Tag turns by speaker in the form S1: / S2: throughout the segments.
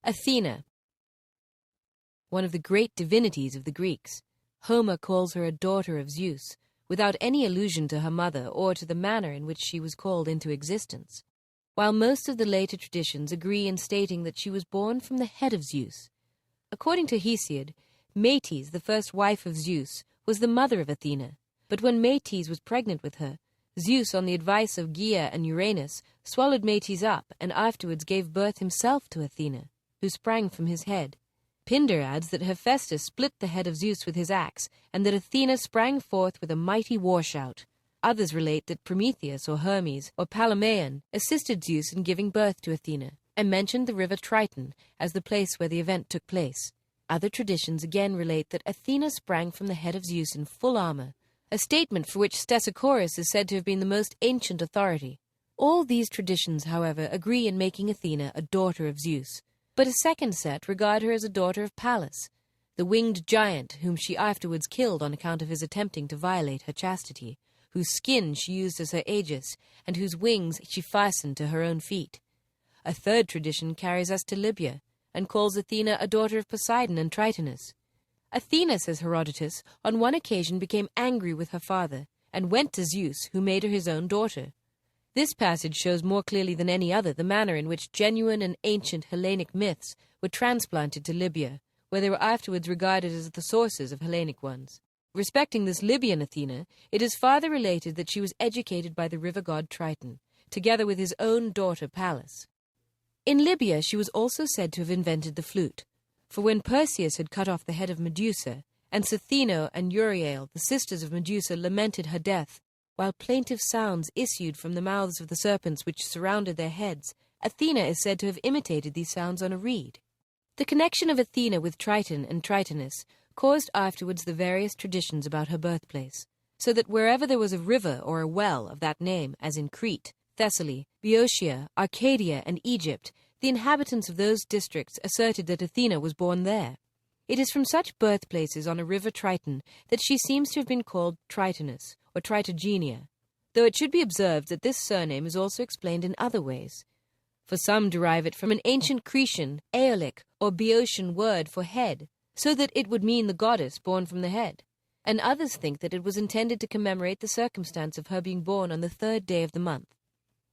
S1: Athena, one of the great divinities of the Greeks. Homer calls her a daughter of Zeus, without any allusion to her mother or to the manner in which she was called into existence, while most of the later traditions agree in stating that she was born from the head of Zeus. According to Hesiod, Metis, the first wife of Zeus, was the mother of Athena, but when Metis was pregnant with her, Zeus, on the advice of Gaia and Uranus, swallowed Metis up and afterwards gave birth himself to Athena, who sprang from his head. Pindar adds that Hephaestus split the head of Zeus with his axe, and that Athena sprang forth with a mighty war-shout. Others relate that Prometheus or Hermes or Palameon assisted Zeus in giving birth to Athena, and mentioned the river Triton as the place where the event took place. Other traditions again relate that Athena sprang from the head of Zeus in full armor, a statement for which Stesichorus is said to have been the most ancient authority. All these traditions, however, agree in making Athena a daughter of Zeus, but a second set regard her as a daughter of Pallas, the winged giant whom she afterwards killed on account of his attempting to violate her chastity, whose skin she used as her aegis, and whose wings she fastened to her own feet. A third tradition carries us to Libya, and calls Athena a daughter of Poseidon and Tritonus. Athena, says Herodotus, on one occasion became angry with her father, and went to Zeus, who made her his own daughter. This passage shows more clearly than any other the manner in which genuine and ancient Hellenic myths were transplanted to Libya, where they were afterwards regarded as the sources of Hellenic ones. Respecting this Libyan Athena, it is farther related that she was educated by the river god Triton, together with his own daughter Pallas. In Libya she was also said to have invented the flute, for when Perseus had cut off the head of Medusa, and Citheno and Euryale, the sisters of Medusa, lamented her death, while plaintive sounds issued from the mouths of the serpents which surrounded their heads, Athena is said to have imitated these sounds on a reed. The connection of Athena with Triton and Tritonus caused afterwards the various traditions about her birthplace, so that wherever there was a river or a well of that name, as in Crete, Thessaly, Boeotia, Arcadia, and Egypt, the inhabitants of those districts asserted that Athena was born there. It is from such birthplaces on a river Triton that she seems to have been called Tritonus, or Tritogenia, though it should be observed that this surname is also explained in other ways. For some derive it from an ancient Cretan, Aeolic, or Boeotian word for head, so that it would mean the goddess born from the head, and others think that it was intended to commemorate the circumstance of her being born on the third day of the month.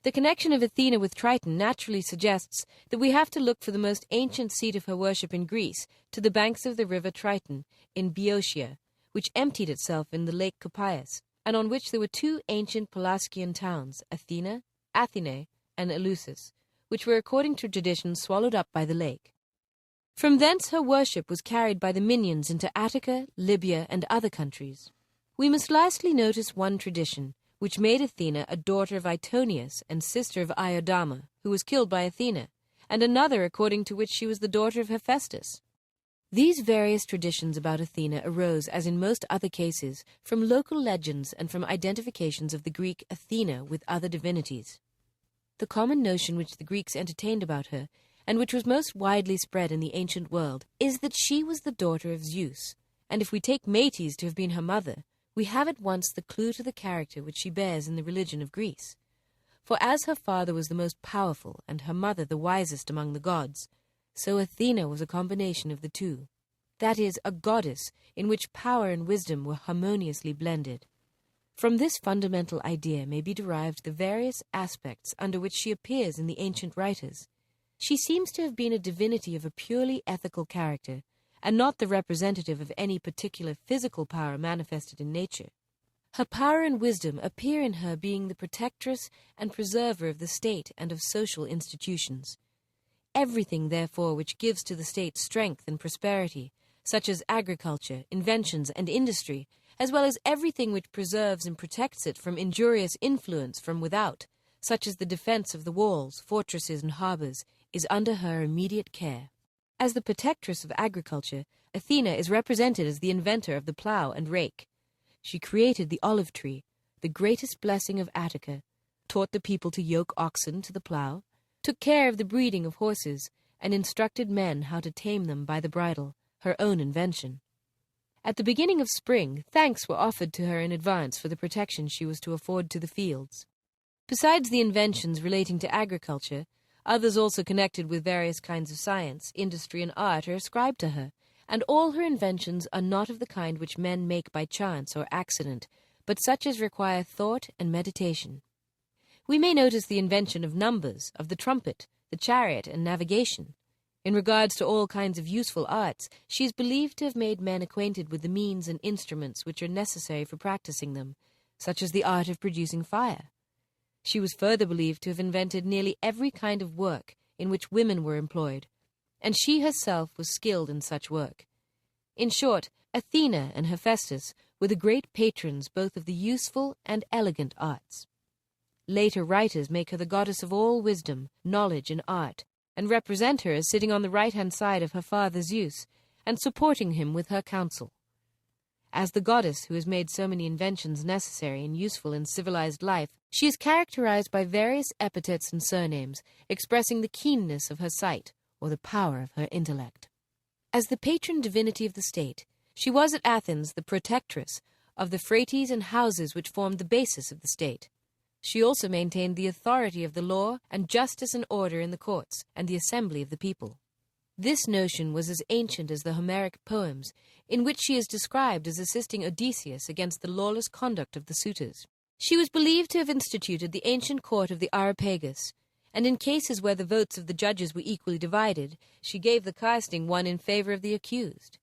S1: The connection of Athena with Triton naturally suggests that we have to look for the most ancient seat of her worship in Greece to the banks of the river Triton in Boeotia, which emptied itself in the lake Copias, and on which there were two ancient Pelasgian towns, Athena, Athene, and Eleusis, which were according to tradition swallowed up by the lake. From thence her worship was carried by the Minyans into Attica, Libya, and other countries. We must lastly notice one tradition, which made Athena a daughter of Aetonius and sister of Iodama, who was killed by Athena, and another according to which she was the daughter of Hephaestus. These various traditions about Athena arose, as in most other cases, from local legends and from identifications of the Greek Athena with other divinities. The common notion which the Greeks entertained about her, and which was most widely spread in the ancient world, is that she was the daughter of Zeus, and if we take Metis to have been her mother, we have at once the clue to the character which she bears in the religion of Greece. For as her father was the most powerful and her mother the wisest among the gods, so Athena was a combination of the two, that is, a goddess in which power and wisdom were harmoniously blended. From this fundamental idea may be derived the various aspects under which she appears in the ancient writers. She seems to have been a divinity of a purely ethical character, and not the representative of any particular physical power manifested in nature. Her power and wisdom appear in her being the protectress and preserver of the state and of social institutions. Everything, therefore, which gives to the state strength and prosperity, such as agriculture, inventions, and industry, as well as everything which preserves and protects it from injurious influence from without, such as the defense of the walls, fortresses, and harbors, is under her immediate care. As the protectress of agriculture, Athena is represented as the inventor of the plough and rake. She created the olive tree, the greatest blessing of Attica, taught the people to yoke oxen to the plough, took care of the breeding of horses, and instructed men how to tame them by the bridle, her own invention. At the beginning of spring, thanks were offered to her in advance for the protection she was to afford to the fields. Besides the inventions relating to agriculture, Others also connected with various kinds of science, industry, and art are ascribed to her, and all her inventions are not of the kind which men make by chance or accident, but such as require thought and meditation. We may notice the invention of numbers, of the trumpet, the chariot, and navigation. In regards to all kinds of useful arts, she is believed to have made men acquainted with the means and instruments which are necessary for practicing them, such as the art of producing fire. She was further believed to have invented nearly every kind of work in which women were employed, and she herself was skilled in such work. In short, Athena and Hephaestus were the great patrons both of the useful and elegant arts. Later writers make her the goddess of all wisdom, knowledge, and art, and represent her as sitting on the right-hand side of her father Zeus, and supporting him with her counsel. As the goddess who has made so many inventions necessary and useful in civilized life, she is characterized by various epithets and surnames, expressing the keenness of her sight, or the power of her intellect. As the patron divinity of the state, she was at Athens the protectress of the phrates and houses which formed the basis of the state. She also maintained the authority of the law and justice and order in the courts and the assembly of the people. This notion was as ancient as the Homeric poems, in which she is described as assisting Odysseus against the lawless conduct of the suitors. She was believed to have instituted the ancient court of the Areopagus, and in cases where the votes of the judges were equally divided, she gave the casting one in favor of the accused.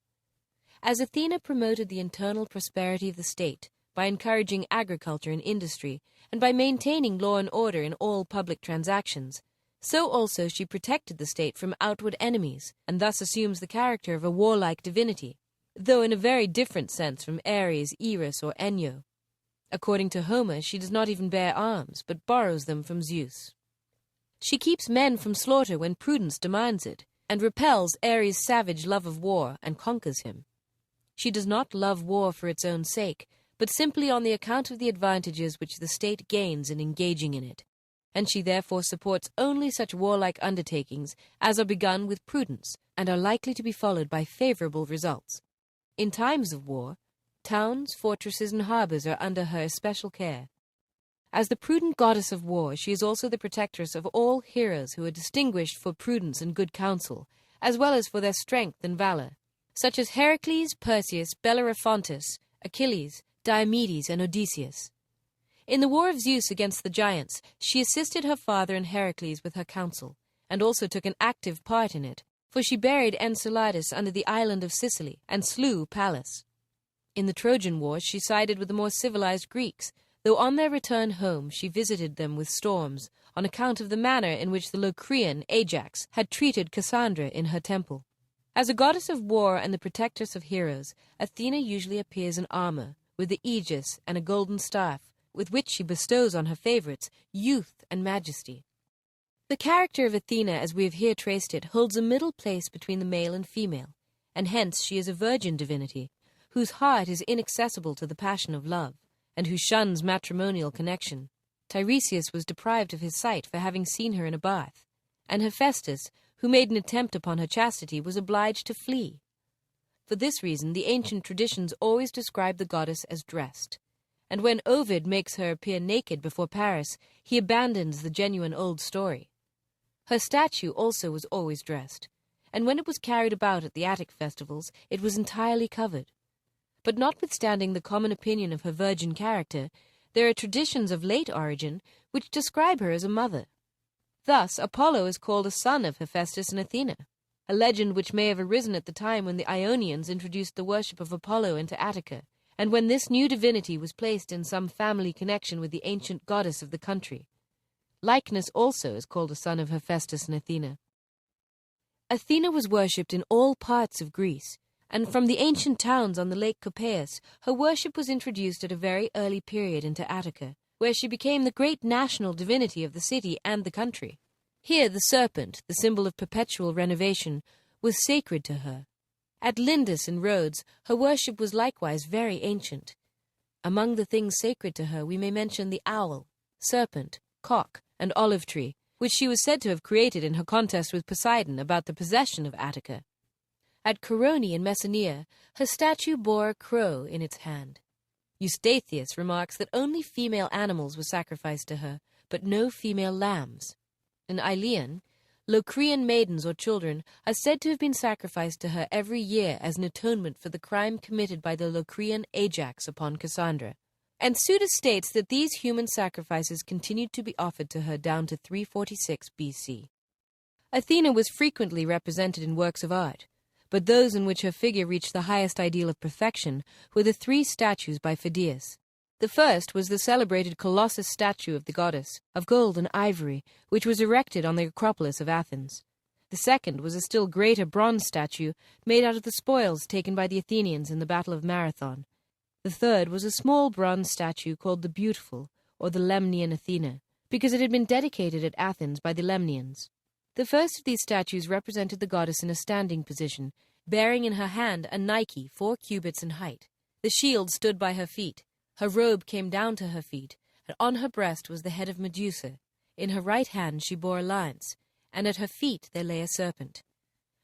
S1: As Athena promoted the internal prosperity of the state by encouraging agriculture and industry, and by maintaining law and order in all public transactions, so also she protected the state from outward enemies, and thus assumes the character of a warlike divinity, though in a very different sense from Ares, Eris, or Enyo. According to Homer, she does not even bear arms, but borrows them from Zeus. She keeps men from slaughter when prudence demands it, and repels Ares' savage love of war and conquers him. She does not love war for its own sake, but simply on the account of the advantages which the state gains in engaging in it, and she therefore supports only such warlike undertakings as are begun with prudence and are likely to be followed by favorable results. In times of war, towns, fortresses, and harbors are under her especial care. As the prudent goddess of war, she is also the protectress of all heroes who are distinguished for prudence and good counsel, as well as for their strength and valor, such as Heracles, Perseus, Bellerophontus, Achilles, Diomedes, and Odysseus. In the war of Zeus against the giants, she assisted her father and Heracles with her counsel, and also took an active part in it, for she buried Enceladus under the island of Sicily, and slew Pallas. In the Trojan War she sided with the more civilized Greeks, though on their return home she visited them with storms, on account of the manner in which the Locrian, Ajax, had treated Cassandra in her temple. As a goddess of war and the protectress of heroes, Athena usually appears in armor, with the aegis and a golden staff, with which she bestows on her favorites youth and majesty. The character of Athena, as we have here traced it, holds a middle place between the male and female, and hence she is a virgin divinity, whose heart is inaccessible to the passion of love, and who shuns matrimonial connection. Tiresias was deprived of his sight for having seen her in a bath, and Hephaestus, who made an attempt upon her chastity, was obliged to flee. For this reason, the ancient traditions always describe the goddess as dressed, and when Ovid makes her appear naked before Paris, he abandons the genuine old story. Her statue also was always dressed, and when it was carried about at the Attic festivals, it was entirely covered. But notwithstanding the common opinion of her virgin character, there are traditions of late origin which describe her as a mother. Thus, Apollo is called a son of Hephaestus and Athena, a legend which may have arisen at the time when the Ionians introduced the worship of Apollo into Attica, and when this new divinity was placed in some family connection with the ancient goddess of the country. Lycnus also is called a son of Hephaestus and Athena. Athena was worshipped in all parts of Greece, and from the ancient towns on the lake Copaeus, her worship was introduced at a very early period into Attica, where she became the great national divinity of the city and the country. Here the serpent, the symbol of perpetual renovation, was sacred to her. At Lindus in Rhodes, her worship was likewise very ancient. Among the things sacred to her we may mention the owl, serpent, cock, and olive tree, which she was said to have created in her contest with Poseidon about the possession of Attica. At Corone in Messenia, her statue bore a crow in its hand. Eustathius remarks that only female animals were sacrificed to her, but no female lambs. In Ilion, Locrian maidens or children are said to have been sacrificed to her every year as an atonement for the crime committed by the Locrian Ajax upon Cassandra. And Suda states that these human sacrifices continued to be offered to her down to 346 BC. Athena was frequently represented in works of art, but those in which her figure reached the highest ideal of perfection were the 3 statues by Phidias. The first was the celebrated Colossus statue of the goddess, of gold and ivory, which was erected on the Acropolis of Athens. The second was a still greater bronze statue made out of the spoils taken by the Athenians in the Battle of Marathon. The third was a small bronze statue called the Beautiful, or the Lemnian Athena, because it had been dedicated at Athens by the Lemnians. The first of these statues represented the goddess in a standing position, bearing in her hand a Nike 4 cubits in height. The shield stood by her feet. Her robe came down to her feet, and on her breast was the head of Medusa. In her right hand she bore a lance, and at her feet there lay a serpent.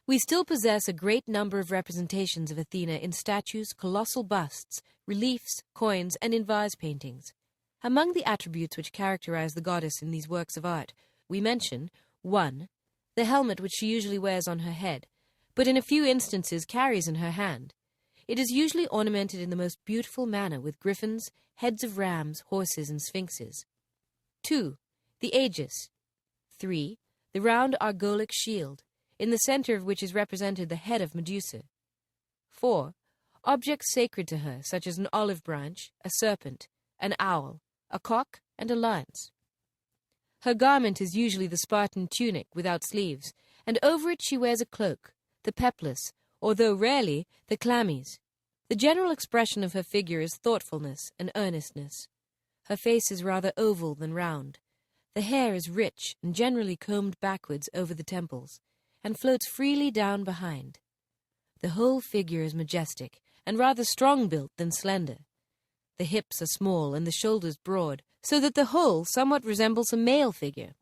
S1: We still possess a great number of representations of Athena in statues, colossal busts, reliefs, coins, and in vase paintings. Among the attributes which characterize the goddess in these works of art, we mention 1. The helmet which she usually wears on her head, but in a few instances carries in her hand. It is usually ornamented in the most beautiful manner with griffins, heads of rams, horses, and sphinxes. 2. The aegis. 3. The round argolic shield, in the center of which is represented the head of Medusa. 4. Objects sacred to her, such as an olive branch, a serpent, an owl, a cock, and a lance. Her garment is usually the Spartan tunic without sleeves, and over it she wears a cloak, the peplus, or though rarely, the chlamys. The general expression of her figure is thoughtfulness and earnestness. Her face is rather oval than round. The hair is rich and generally combed backwards over the temples, and floats freely down behind. The whole figure is majestic, and rather strong-built than slender. The hips are small and the shoulders broad, so that the whole somewhat resembles a male figure.